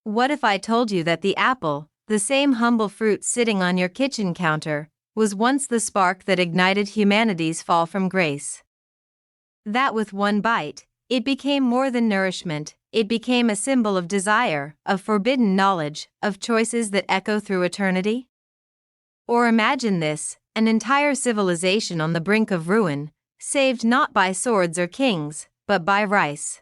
What if I told you that the apple, the same humble fruit sitting on your kitchen counter, was once the spark that ignited humanity's fall from grace? That with one bite, it became more than nourishment, it became a symbol of desire, of forbidden knowledge, of choices that echo through eternity? Or imagine this, an entire civilization on the brink of ruin, saved not by swords or kings, but by rice.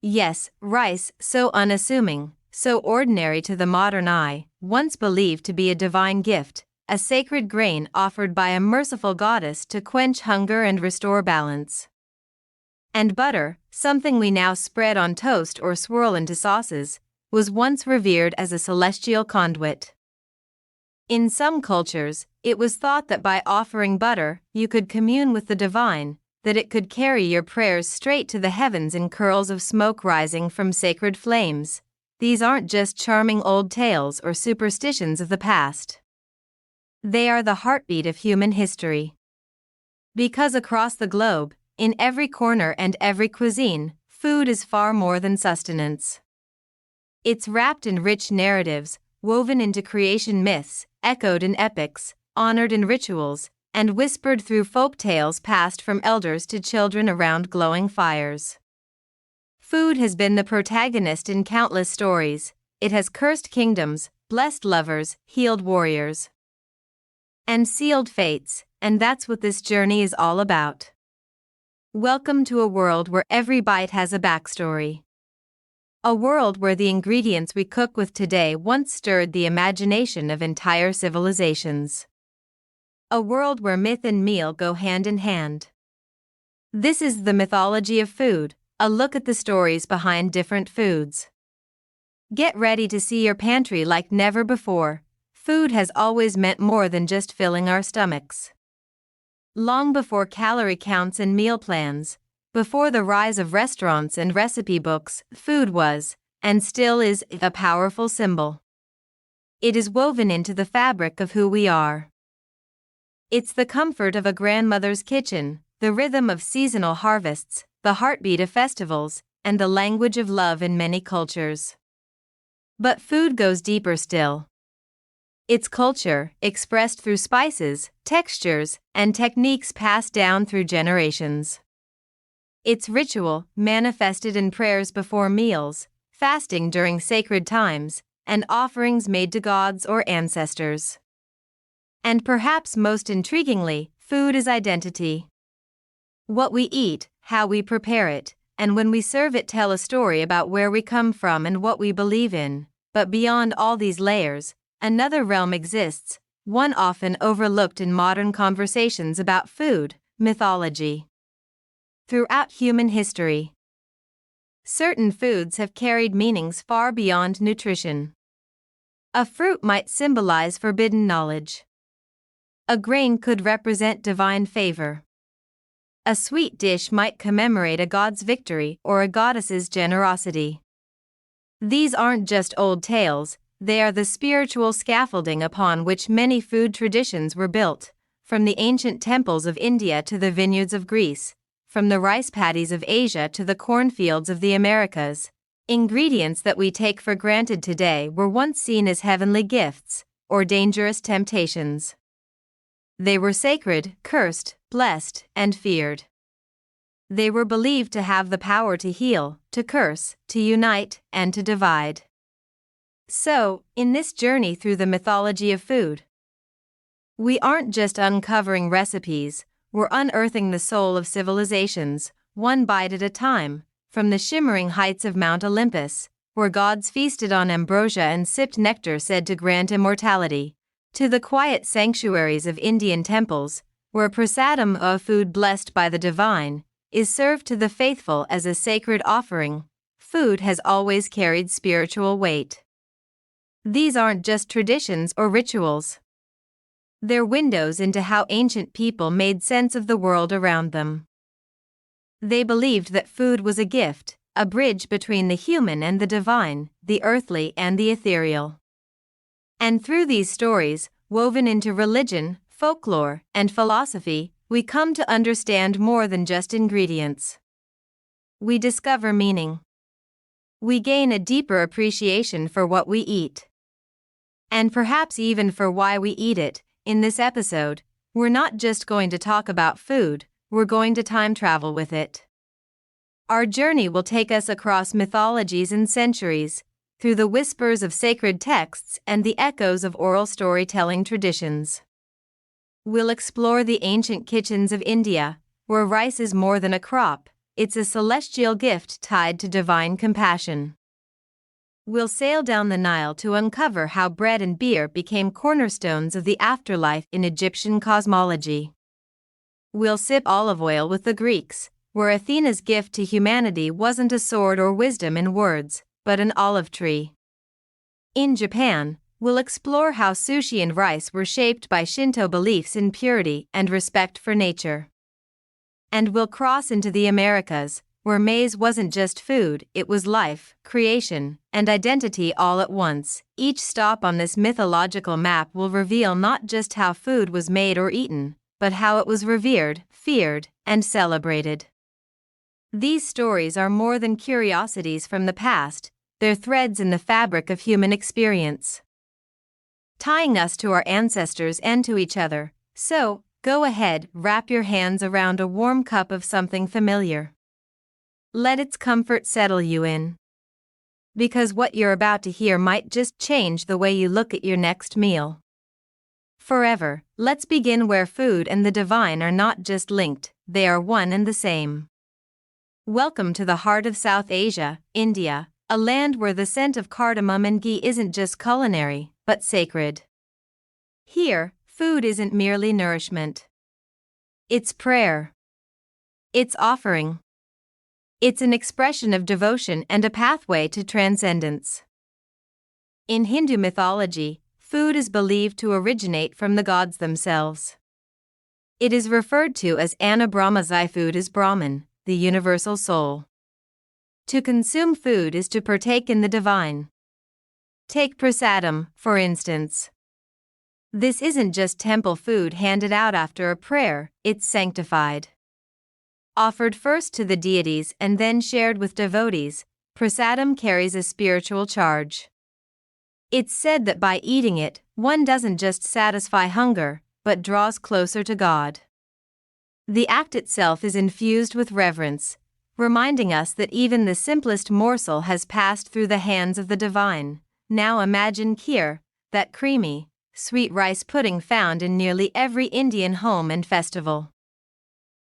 Yes, rice, so unassuming, so ordinary to the modern eye, once believed to be a divine gift, a sacred grain offered by a merciful goddess to quench hunger and restore balance. And butter, something we now spread on toast or swirl into sauces, was once revered as a celestial conduit. In some cultures, it was thought that by offering butter, you could commune with the divine, that it could carry your prayers straight to the heavens in curls of smoke rising from sacred flames. These aren't just charming old tales or superstitions of the past. They are the heartbeat of human history. Because across the globe, in every corner and every cuisine, food is far more than sustenance. It's wrapped in rich narratives, woven into creation myths, echoed in epics, honored in rituals, and whispered through folk tales passed from elders to children around glowing fires. Food has been the protagonist in countless stories. It has cursed kingdoms, blessed lovers, healed warriors, and sealed fates, and that's what this journey is all about. Welcome to a world where every bite has a backstory. A world where the ingredients we cook with today once stirred the imagination of entire civilizations. A world where myth and meal go hand in hand. This is the mythology of food, a look at the stories behind different foods. Get ready to see your pantry like never before. Food has always meant more than just filling our stomachs. Long before calorie counts and meal plans, before the rise of restaurants and recipe books, food was, and still is, a powerful symbol. It is woven into the fabric of who we are. It's the comfort of a grandmother's kitchen, the rhythm of seasonal harvests, the heartbeat of festivals, and the language of love in many cultures. But food goes deeper still. It's culture, expressed through spices, textures, and techniques passed down through generations. It's ritual, manifested in prayers before meals, fasting during sacred times, and offerings made to gods or ancestors. And perhaps most intriguingly, food is identity. What we eat, how we prepare it, and when we serve it tell a story about where we come from and what we believe in. But beyond all these layers, another realm exists, one often overlooked in modern conversations about food: mythology. Throughout human history, certain foods have carried meanings far beyond nutrition. A fruit might symbolize forbidden knowledge. A grain could represent divine favor. A sweet dish might commemorate a god's victory or a goddess's generosity. These aren't just old tales, they are the spiritual scaffolding upon which many food traditions were built, from the ancient temples of India to the vineyards of Greece, from the rice paddies of Asia to the cornfields of the Americas. Ingredients that we take for granted today were once seen as heavenly gifts, or dangerous temptations. They were sacred, cursed, blessed, and feared. They were believed to have the power to heal, to curse, to unite, and to divide. So, in this journey through the mythology of food, we aren't just uncovering recipes, we're unearthing the soul of civilizations, one bite at a time, from the shimmering heights of Mount Olympus, where gods feasted on ambrosia and sipped nectar said to grant immortality, to the quiet sanctuaries of Indian temples, where prasadam, a food blessed by the divine, is served to the faithful as a sacred offering. Food has always carried spiritual weight. These aren't just traditions or rituals. They're windows into how ancient people made sense of the world around them. They believed that food was a gift, a bridge between the human and the divine, the earthly and the ethereal. And through these stories, woven into religion, folklore, and philosophy, we come to understand more than just ingredients. We discover meaning. we gain a deeper appreciation for what we eat. And perhaps even for why we eat it. In this episode, we're not just going to talk about food, we're going to time travel with it. Our journey will take us across mythologies and centuries, through the whispers of sacred texts and the echoes of oral storytelling traditions. We'll explore the ancient kitchens of India, where rice is more than a crop, it's a celestial gift tied to divine compassion. We'll sail down the Nile to uncover how bread and beer became cornerstones of the afterlife in Egyptian cosmology. We'll sip olive oil with the Greeks, where Athena's gift to humanity wasn't a sword or wisdom in words, but an olive tree. In Japan, we'll explore how sushi and rice were shaped by Shinto beliefs in purity and respect for nature. And we'll cross into the Americas, where maize wasn't just food, it was life, creation, and identity all at once. Each stop on this mythological map will reveal not just how food was made or eaten, but how it was revered, feared, and celebrated. These stories are more than curiosities from the past, they're threads in the fabric of human experience, tying us to our ancestors and to each other. So, go ahead, wrap your hands around a warm cup of something familiar. Let its comfort settle you in. Because what you're about to hear might just change the way you look at your next meal. Forever, let's begin where food and the divine are not just linked, they are one and the same. Welcome to the heart of South Asia, India, a land where the scent of cardamom and ghee isn't just culinary, but sacred. Here, food isn't merely nourishment. It's prayer. It's offering. It's an expression of devotion and a pathway to transcendence. In Hindu mythology, food is believed to originate from the gods themselves. It is referred to as Anna Brahmasai. Food is Brahman, the universal soul. To consume food is to partake in the divine. Take prasadam, for instance. This isn't just temple food handed out after a prayer, it's sanctified. Offered first to the deities and then shared with devotees, prasadam carries a spiritual charge. It's said that by eating it, one doesn't just satisfy hunger, but draws closer to God. The act itself is infused with reverence, reminding us that even the simplest morsel has passed through the hands of the divine. Now imagine kheer, that creamy, sweet rice pudding found in nearly every Indian home and festival.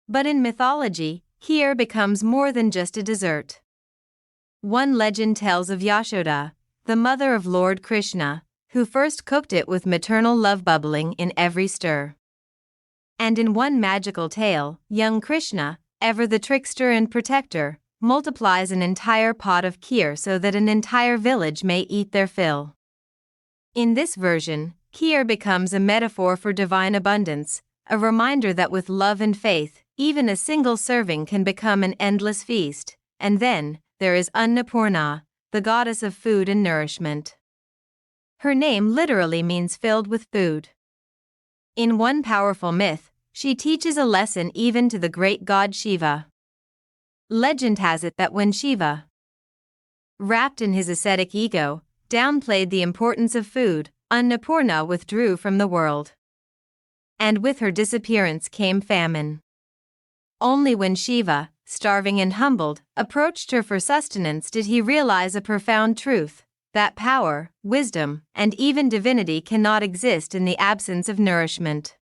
But in mythology, kheer becomes more than just a dessert. One legend tells of Yashoda, the mother of Lord Krishna, who first cooked it with maternal love bubbling in every stir. And in one magical tale, young Krishna, ever the trickster and protector, multiplies an entire pot of kheer so that an entire village may eat their fill. In this version, kheer becomes a metaphor for divine abundance, a reminder that with love and faith, even a single serving can become an endless feast. And then, there is Annapurna, the goddess of food and nourishment. Her name literally means filled with food. In one powerful myth, she teaches a lesson even to the great god Shiva. Legend has it that when Shiva, wrapped in his ascetic ego, downplayed the importance of food, Annapurna withdrew from the world. And with her disappearance came famine. Only when Shiva, starving and humbled, approached her for sustenance did he realize a profound truth, that power, wisdom, and even divinity cannot exist in the absence of nourishment.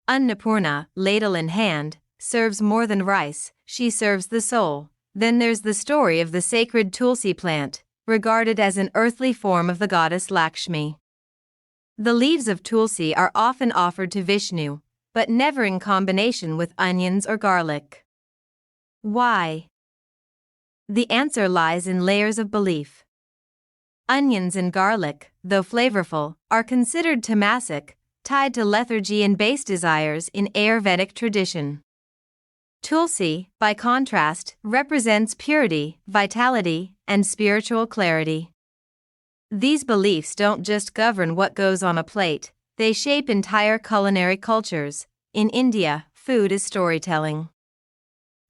Annapurna, ladle in hand, serves more than rice, she serves the soul. Then there's the story of the sacred tulsi plant, regarded as an earthly form of the goddess Lakshmi. The leaves of tulsi are often offered to Vishnu, but never in combination with onions or garlic. Why? The answer lies in layers of belief. Onions and garlic, though flavorful, are considered tamasic, tied to lethargy and base desires in Ayurvedic tradition. Tulsi, by contrast, represents purity, vitality, and spiritual clarity. These beliefs don't just govern what goes on a plate, they shape entire culinary cultures. In India, food is storytelling.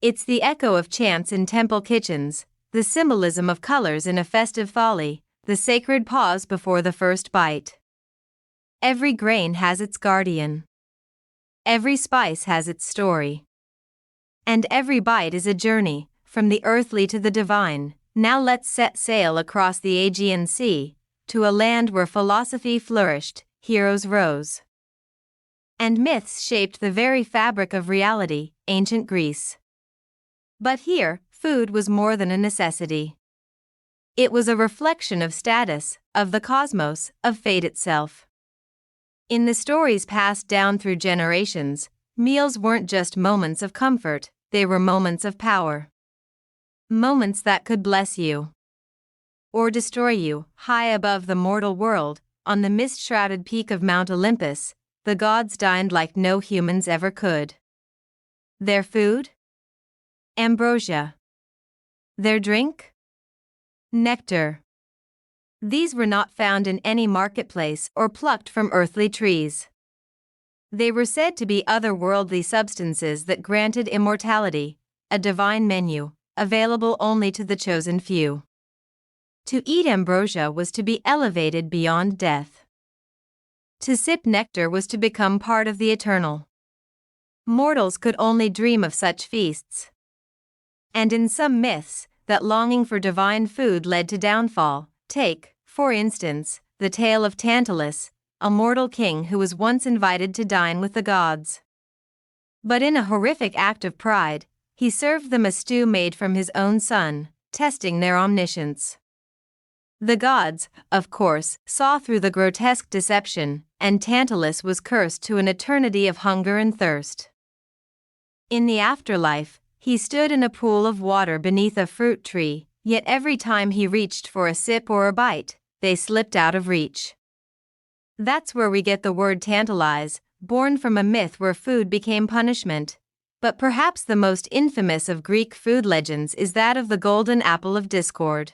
It's the echo of chants in temple kitchens, the symbolism of colors in a festive folly, the sacred pause before the first bite. Every grain has its guardian. Every spice has its story. And every bite is a journey, from the earthly to the divine. Now let's set sail across the Aegean Sea, to a land where philosophy flourished, heroes rose, and myths shaped the very fabric of reality, ancient Greece. But here, food was more than a necessity. It was a reflection of status, of the cosmos, of fate itself. In the stories passed down through generations, meals weren't just moments of comfort, they were moments of power. Moments that could bless you or destroy you. High above the mortal world, on the mist-shrouded peak of Mount Olympus, the gods dined like no humans ever could. Their food? Ambrosia. Their drink? Nectar. These were not found in any marketplace or plucked from earthly trees. They were said to be otherworldly substances that granted immortality, a divine menu, available only to the chosen few. To eat ambrosia was to be elevated beyond death. To sip nectar was to become part of the eternal. Mortals could only dream of such feasts. And in some myths, that longing for divine food led to downfall. Take, for instance, the tale of Tantalus, a mortal king who was once invited to dine with the gods. But in a horrific act of pride, he served them a stew made from his own son, testing their omniscience. The gods, of course, saw through the grotesque deception, and Tantalus was cursed to an eternity of hunger and thirst. In the afterlife, he stood in a pool of water beneath a fruit tree, yet every time he reached for a sip or a bite, they slipped out of reach. That's where we get the word tantalize, born from a myth where food became punishment. But perhaps the most infamous of Greek food legends is that of the golden apple of discord.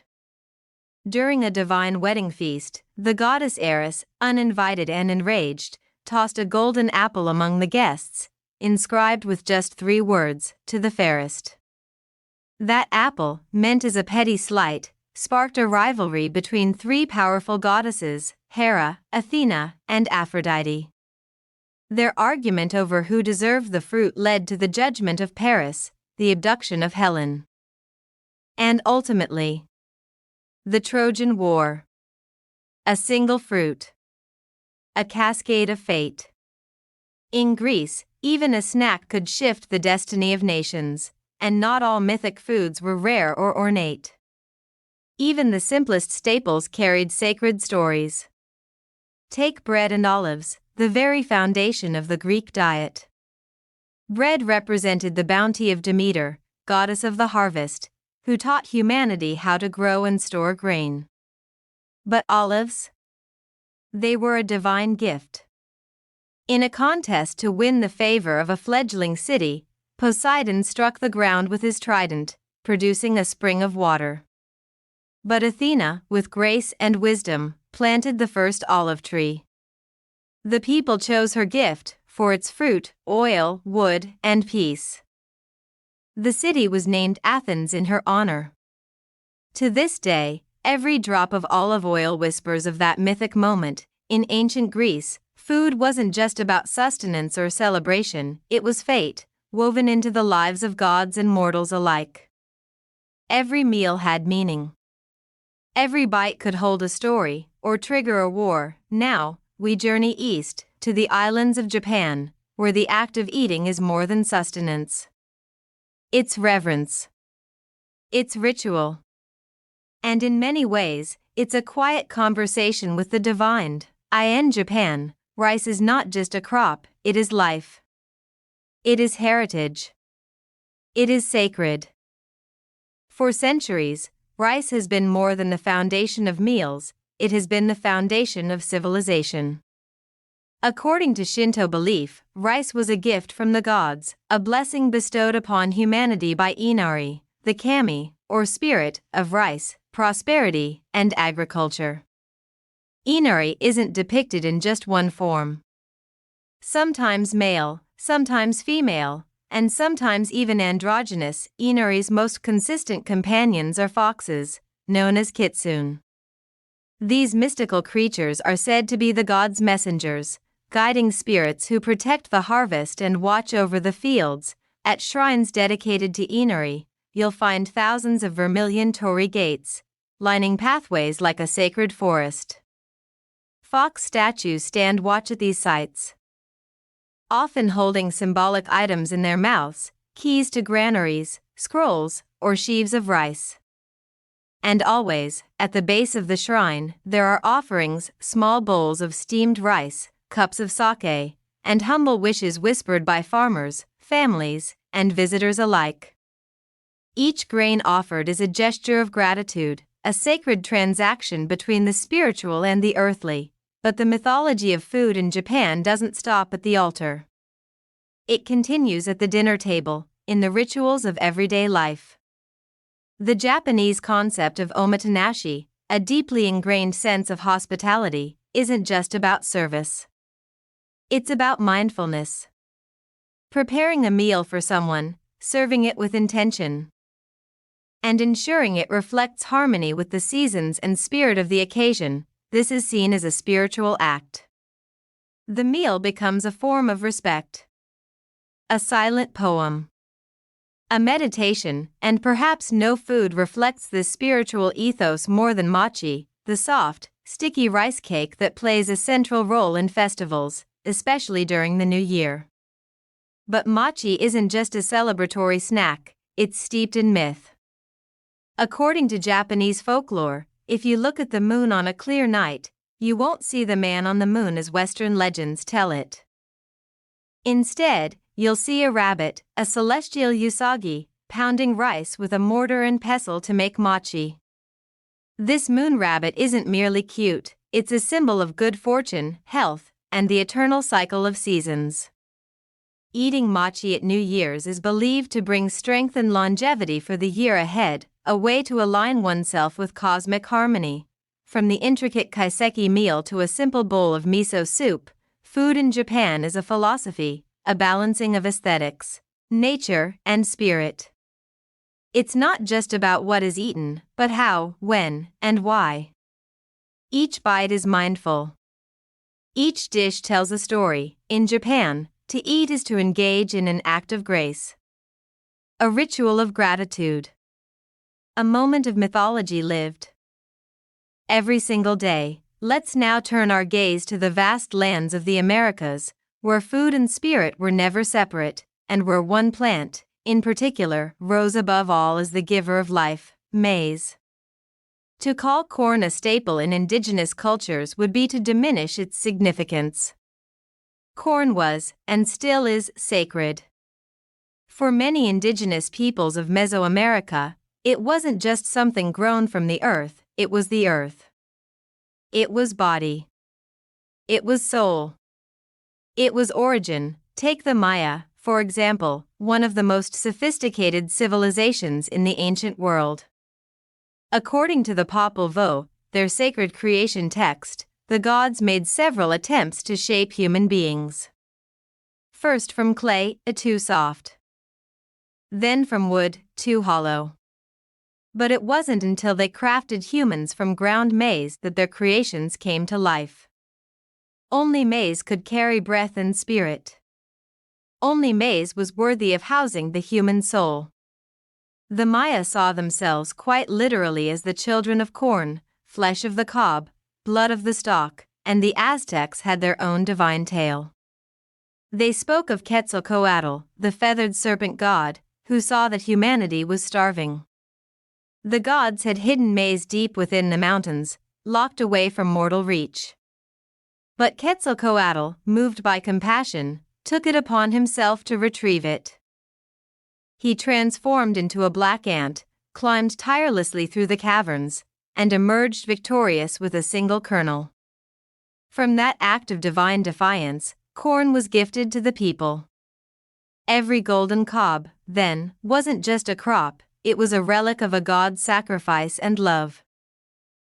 During a divine wedding feast, the goddess Eris, uninvited and enraged, tossed a golden apple among the guests, inscribed with just 3 words, "To the fairest." That apple, meant as a petty slight, sparked a rivalry between 3 powerful goddesses, Hera, Athena, and Aphrodite. Their argument over who deserved the fruit led to the judgment of Paris, the abduction of Helen, and ultimately, the Trojan War. A single fruit. A cascade of fate. In Greece, even a snack could shift the destiny of nations, and not all mythic foods were rare or ornate. Even the simplest staples carried sacred stories. Take bread and olives, the very foundation of the Greek diet. Bread represented the bounty of Demeter, goddess of the harvest, who taught humanity how to grow and store grain. But olives? They were a divine gift. In a contest to win the favor of a fledgling city, Poseidon struck the ground with his trident, producing a spring of water. But Athena, with grace and wisdom, planted the first olive tree. The people chose her gift for its fruit, oil, wood, and peace. The city was named Athens in her honor. To this day, every drop of olive oil whispers of that mythic moment. In ancient Greece, food wasn't just about sustenance or celebration, it was fate, woven into the lives of gods and mortals alike. Every meal had meaning. Every bite could hold a story, or trigger a war. Now, we journey east, to the islands of Japan, where the act of eating is more than sustenance. It's reverence. It's ritual. And in many ways, it's a quiet conversation with the divine. In Japan, rice is not just a crop, it is life. It is heritage. It is sacred. For centuries, rice has been more than the foundation of meals, it has been the foundation of civilization. According to Shinto belief, rice was a gift from the gods, a blessing bestowed upon humanity by Inari, the kami, or spirit, of rice, prosperity, and agriculture. Inari isn't depicted in just one form. Sometimes male, sometimes female, and sometimes even androgynous. Inari's most consistent companions are foxes, known as kitsune. These mystical creatures are said to be the gods' messengers, guiding spirits who protect the harvest and watch over the fields. At shrines dedicated to Inari, you'll find thousands of vermilion torii gates, lining pathways like a sacred forest. Fox statues stand watch at these sites, often holding symbolic items in their mouths, keys to granaries, scrolls, or sheaves of rice. And always, at the base of the shrine, there are offerings, small bowls of steamed rice, cups of sake, and humble wishes whispered by farmers, families, and visitors alike. Each grain offered is a gesture of gratitude, a sacred transaction between the spiritual and the earthly. But the mythology of food in Japan doesn't stop at the altar. It continues at the dinner table, in the rituals of everyday life. The Japanese concept of omotenashi, a deeply ingrained sense of hospitality, isn't just about service. It's about mindfulness. Preparing a meal for someone, serving it with intention, and ensuring it reflects harmony with the seasons and spirit of the occasion. This is seen as a spiritual act. The meal becomes a form of respect, a silent poem, a meditation, and perhaps no food reflects this spiritual ethos more than mochi, the soft, sticky rice cake that plays a central role in festivals, especially during the New Year. But mochi isn't just a celebratory snack, it's steeped in myth. According to Japanese folklore, if you look at the moon on a clear night, you won't see the man on the moon as Western legends tell it. Instead, you'll see a rabbit, a celestial usagi, pounding rice with a mortar and pestle to make mochi. This moon rabbit isn't merely cute, it's a symbol of good fortune, health, and the eternal cycle of seasons. Eating mochi at New Year's is believed to bring strength and longevity for the year ahead, a way to align oneself with cosmic harmony. From the intricate kaiseki meal to a simple bowl of miso soup, food in Japan is a philosophy, a balancing of aesthetics, nature, and spirit. It's not just about what is eaten, but how, when, and why. Each bite is mindful. Each dish tells a story. In Japan, to eat is to engage in an act of grace, a ritual of gratitude, a moment of mythology lived. Every single day. Let's now turn our gaze to the vast lands of the Americas, where food and spirit were never separate, and where one plant, in particular, rose above all as the giver of life, maize. To call corn a staple in indigenous cultures would be to diminish its significance. Corn was, and still is, sacred. For many indigenous peoples of Mesoamerica, it wasn't just something grown from the earth, it was the earth. It was body. It was soul. It was origin. Take the Maya, for example, one of the most sophisticated civilizations in the ancient world. According to the Popol Vuh, their sacred creation text, the gods made several attempts to shape human beings. First from clay, too soft. Then from wood, too hollow. But it wasn't until they crafted humans from ground maize that their creations came to life. Only maize could carry breath and spirit. Only maize was worthy of housing the human soul. The Maya saw themselves quite literally as the children of corn, flesh of the cob, blood of the stalk, and the Aztecs had their own divine tale. They spoke of Quetzalcoatl, the feathered serpent god, who saw that humanity was starving. The gods had hidden maize deep within the mountains, locked away from mortal reach. But Quetzalcoatl, moved by compassion, took it upon himself to retrieve it. He transformed into a black ant, climbed tirelessly through the caverns, and emerged victorious with a single kernel. From that act of divine defiance, corn was gifted to the people. Every golden cob, then, wasn't just a crop, it was a relic of a god's sacrifice and love.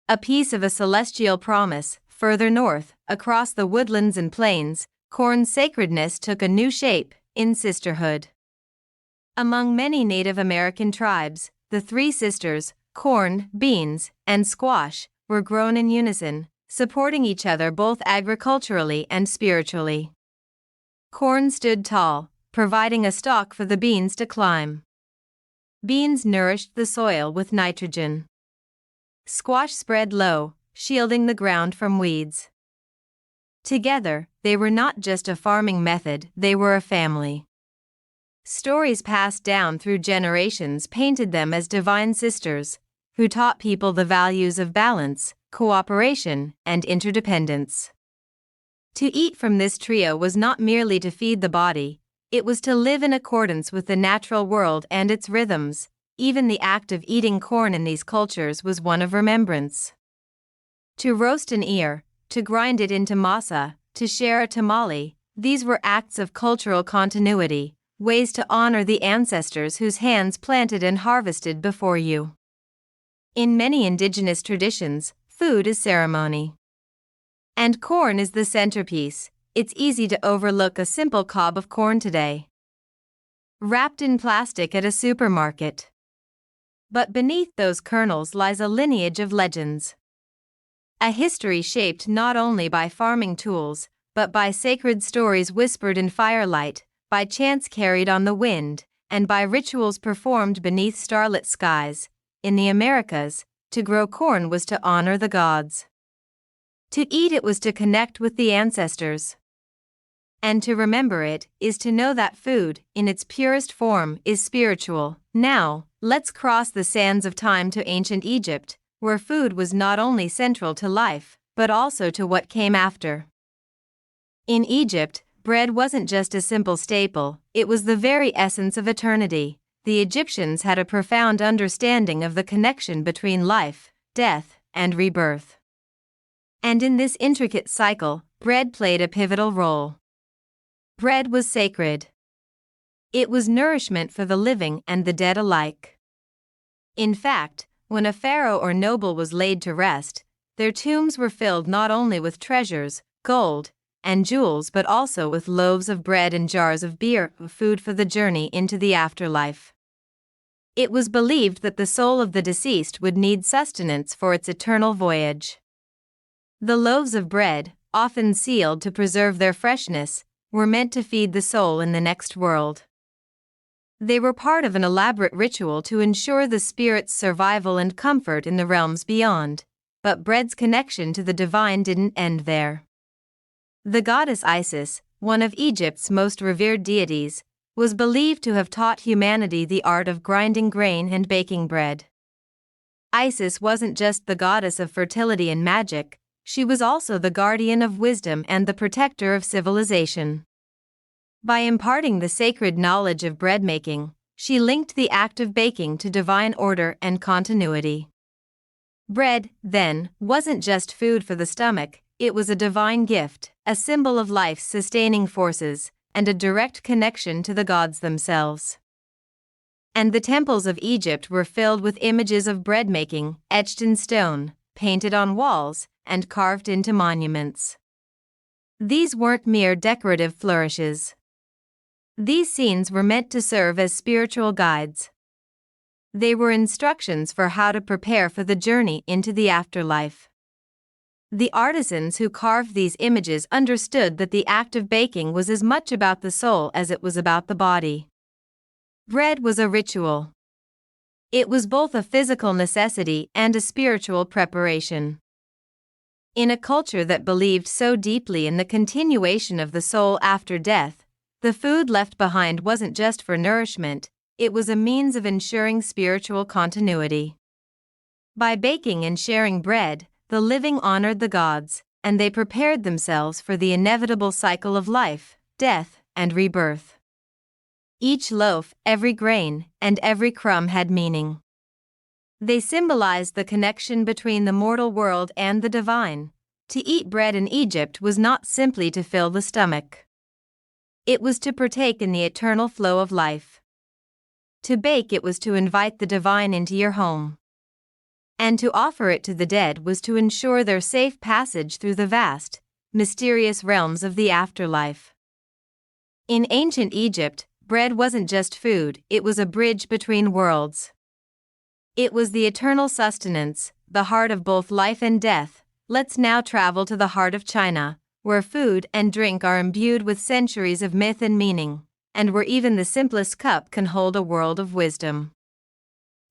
A piece of a celestial promise. Further north, across the woodlands and plains, corn's sacredness took a new shape, in sisterhood. Among many Native American tribes, the three sisters, corn, beans, and squash, were grown in unison, supporting each other both agriculturally and spiritually. Corn stood tall, providing a stalk for the beans to climb. Beans nourished the soil with nitrogen. Squash spread low, shielding the ground from weeds. Together, they were not just a farming method, they were a family. Stories passed down through generations painted them as divine sisters, who taught people the values of balance, cooperation, and interdependence. To eat from this trio was not merely to feed the body, it was to live in accordance with the natural world and its rhythms. Even the act of eating corn in these cultures was one of remembrance. To roast an ear, to grind it into masa, to share a tamale, these were acts of cultural continuity, ways to honor the ancestors whose hands planted and harvested before you. In many indigenous traditions, food is ceremony. And corn is the centerpiece. It's easy to overlook a simple cob of corn today, wrapped in plastic at a supermarket. But beneath those kernels lies a lineage of legends. A history shaped not only by farming tools, but by sacred stories whispered in firelight, by chants carried on the wind, and by rituals performed beneath starlit skies. In the Americas, to grow corn was to honor the gods. To eat it was to connect with the ancestors. And to remember it is to know that food, in its purest form, is spiritual. Now, let's cross the sands of time to ancient Egypt, where food was not only central to life, but also to what came after. In Egypt, bread wasn't just a simple staple, it was the very essence of eternity. The Egyptians had a profound understanding of the connection between life, death, and rebirth. And in this intricate cycle, bread played a pivotal role. Bread was sacred. It was nourishment for the living and the dead alike. In fact, when a pharaoh or noble was laid to rest, their tombs were filled not only with treasures, gold, and jewels but also with loaves of bread and jars of beer, food for the journey into the afterlife. It was believed that the soul of the deceased would need sustenance for its eternal voyage. The loaves of bread, often sealed to preserve their freshness, were meant to feed the soul in the next world. They were part of an elaborate ritual to ensure the spirit's survival and comfort in the realms beyond. But bread's connection to the divine didn't end there. The goddess Isis, one of Egypt's most revered deities, was believed to have taught humanity the art of grinding grain and baking bread. Isis wasn't just the goddess of fertility and magic, she was also the guardian of wisdom and the protector of civilization. By imparting the sacred knowledge of bread making, she linked the act of baking to divine order and continuity. Bread, then, wasn't just food for the stomach, it was a divine gift, a symbol of life's sustaining forces, and a direct connection to the gods themselves. And the temples of Egypt were filled with images of bread making, etched in stone, painted on walls, and carved into monuments. These weren't mere decorative flourishes. These scenes were meant to serve as spiritual guides. They were instructions for how to prepare for the journey into the afterlife. The artisans who carved these images understood that the act of baking was as much about the soul as it was about the body. Bread was a ritual. It was both a physical necessity and a spiritual preparation. In a culture that believed so deeply in the continuation of the soul after death, the food left behind wasn't just for nourishment, it was a means of ensuring spiritual continuity. By baking and sharing bread, the living honored the gods, and they prepared themselves for the inevitable cycle of life, death, and rebirth. Each loaf, every grain, and every crumb had meaning. They symbolized the connection between the mortal world and the divine. To eat bread in Egypt was not simply to fill the stomach. It was to partake in the eternal flow of life. To bake it was to invite the divine into your home. And to offer it to the dead was to ensure their safe passage through the vast, mysterious realms of the afterlife. In ancient Egypt, bread wasn't just food, it was a bridge between worlds. It was the eternal sustenance, the heart of both life and death. Let's now travel to the heart of China, where food and drink are imbued with centuries of myth and meaning, and where even the simplest cup can hold a world of wisdom.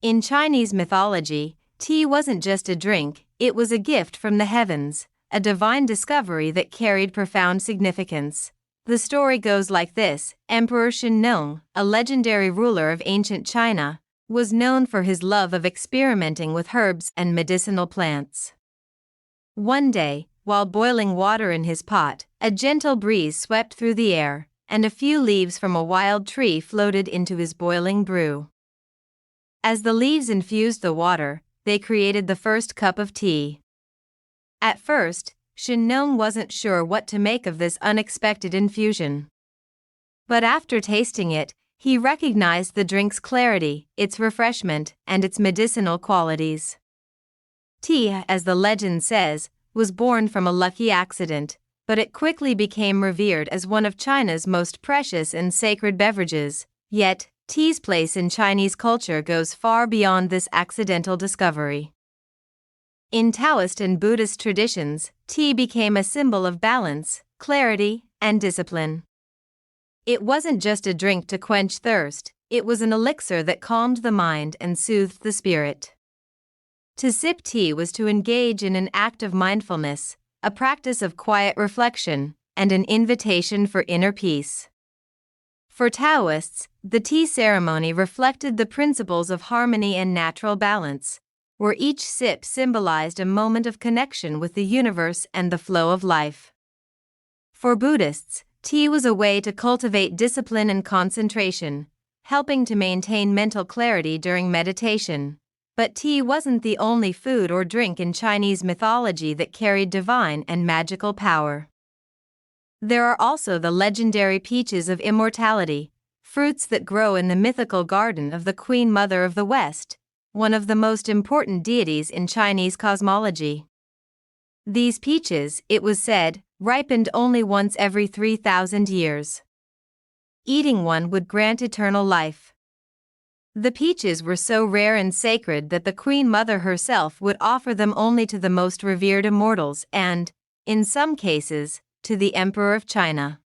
In Chinese mythology, tea wasn't just a drink, it was a gift from the heavens, a divine discovery that carried profound significance. The story goes like this: Emperor Shennong, a legendary ruler of ancient China, was known for his love of experimenting with herbs and medicinal plants. One day, while boiling water in his pot, a gentle breeze swept through the air, and a few leaves from a wild tree floated into his boiling brew. As the leaves infused the water, they created the first cup of tea. At first, Shennong wasn't sure what to make of this unexpected infusion. But after tasting it, he recognized the drink's clarity, its refreshment, and its medicinal qualities. Tea, as the legend says, was born from a lucky accident, but it quickly became revered as one of China's most precious and sacred beverages. Yet, tea's place in Chinese culture goes far beyond this accidental discovery. In Taoist and Buddhist traditions, tea became a symbol of balance, clarity, and discipline. It wasn't just a drink to quench thirst, it was an elixir that calmed the mind and soothed the spirit. To sip tea was to engage in an act of mindfulness, a practice of quiet reflection, and an invitation for inner peace. For Taoists, the tea ceremony reflected the principles of harmony and natural balance, where each sip symbolized a moment of connection with the universe and the flow of life. For Buddhists, tea was a way to cultivate discipline and concentration, helping to maintain mental clarity during meditation. But tea wasn't the only food or drink in Chinese mythology that carried divine and magical power. There are also the legendary peaches of immortality, fruits that grow in the mythical garden of the Queen Mother of the West, one of the most important deities in Chinese cosmology. These peaches, it was said, ripened only once every 3,000 years. Eating one would grant eternal life. The peaches were so rare and sacred that the Queen Mother herself would offer them only to the most revered immortals and, in some cases, to the Emperor of China.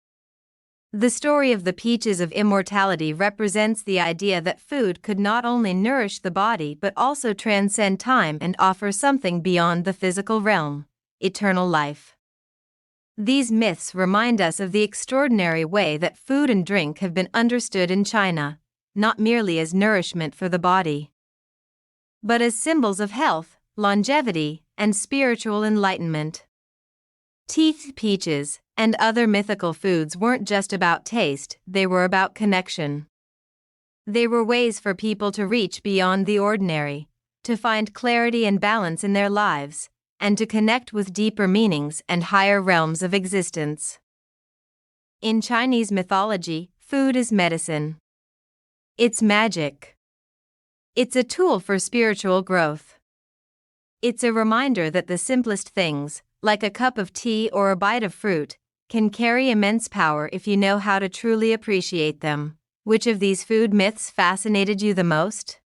The story of the peaches of immortality represents the idea that food could not only nourish the body but also transcend time and offer something beyond the physical realm, eternal life. These myths remind us of the extraordinary way that food and drink have been understood in China, not merely as nourishment for the body, but as symbols of health, longevity, and spiritual enlightenment. Teeth, peaches, and other mythical foods weren't just about taste, they were about connection. They were ways for people to reach beyond the ordinary, to find clarity and balance in their lives, and to connect with deeper meanings and higher realms of existence. In Chinese mythology, food is medicine. It's magic. It's a tool for spiritual growth. It's a reminder that the simplest things, like a cup of tea or a bite of fruit, can carry immense power if you know how to truly appreciate them. Which of these food myths fascinated you the most?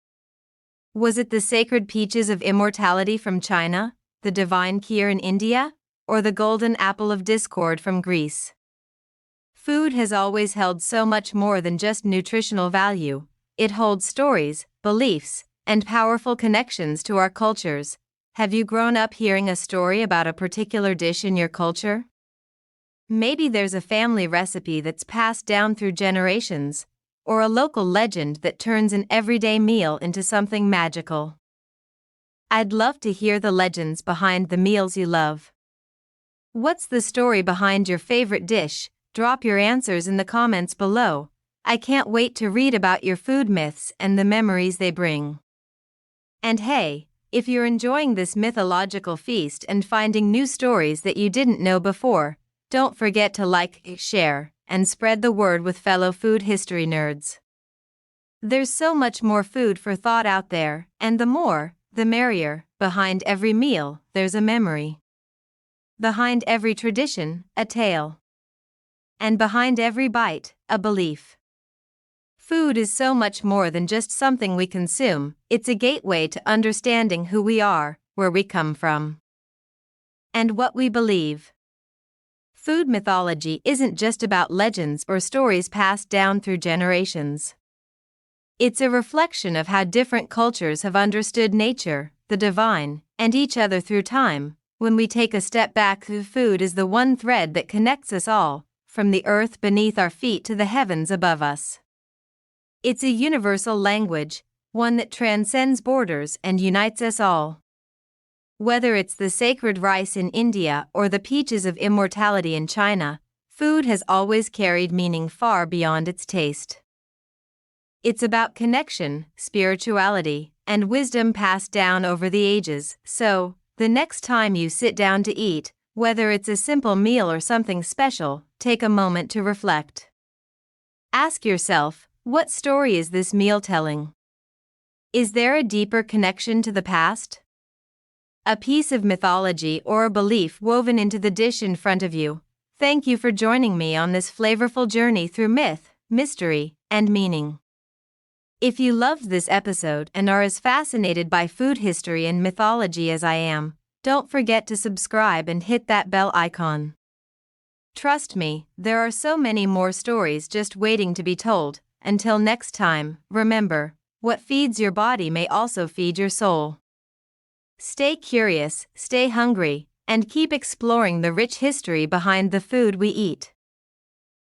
Was it the sacred peaches of immortality from China, the divine kheer in India, or the golden apple of discord from Greece? Food has always held so much more than just nutritional value. It holds stories, beliefs, and powerful connections to our cultures. Have you grown up hearing a story about a particular dish in your culture? Maybe there's a family recipe that's passed down through generations, or a local legend that turns an everyday meal into something magical. I'd love to hear the legends behind the meals you love. What's the story behind your favorite dish? Drop your answers in the comments below. I can't wait to read about your food myths and the memories they bring. And hey, if you're enjoying this mythological feast and finding new stories that you didn't know before, don't forget to like, share, and spread the word with fellow food history nerds. There's so much more food for thought out there, and the more, the merrier. Behind every meal, there's a memory. Behind every tradition, a tale. And behind every bite, a belief. Food is so much more than just something we consume, it's a gateway to understanding who we are, where we come from, and what we believe. Food mythology isn't just about legends or stories passed down through generations. It's a reflection of how different cultures have understood nature, the divine, and each other through time. When we take a step back, food is the one thread that connects us all, from the earth beneath our feet to the heavens above us. It's a universal language, one that transcends borders and unites us all. Whether it's the sacred rice in India or the peaches of immortality in China, food has always carried meaning far beyond its taste. It's about connection, spirituality, and wisdom passed down over the ages. So, the next time you sit down to eat, whether it's a simple meal or something special, take a moment to reflect. Ask yourself, what story is this meal telling? Is there a deeper connection to the past? A piece of mythology or a belief woven into the dish in front of you? Thank you for joining me on this flavorful journey through myth, mystery, and meaning. If you loved this episode and are as fascinated by food history and mythology as I am, don't forget to subscribe and hit that bell icon. Trust me, there are so many more stories just waiting to be told. Until next time, remember, what feeds your body may also feed your soul. Stay curious, stay hungry, and keep exploring the rich history behind the food we eat.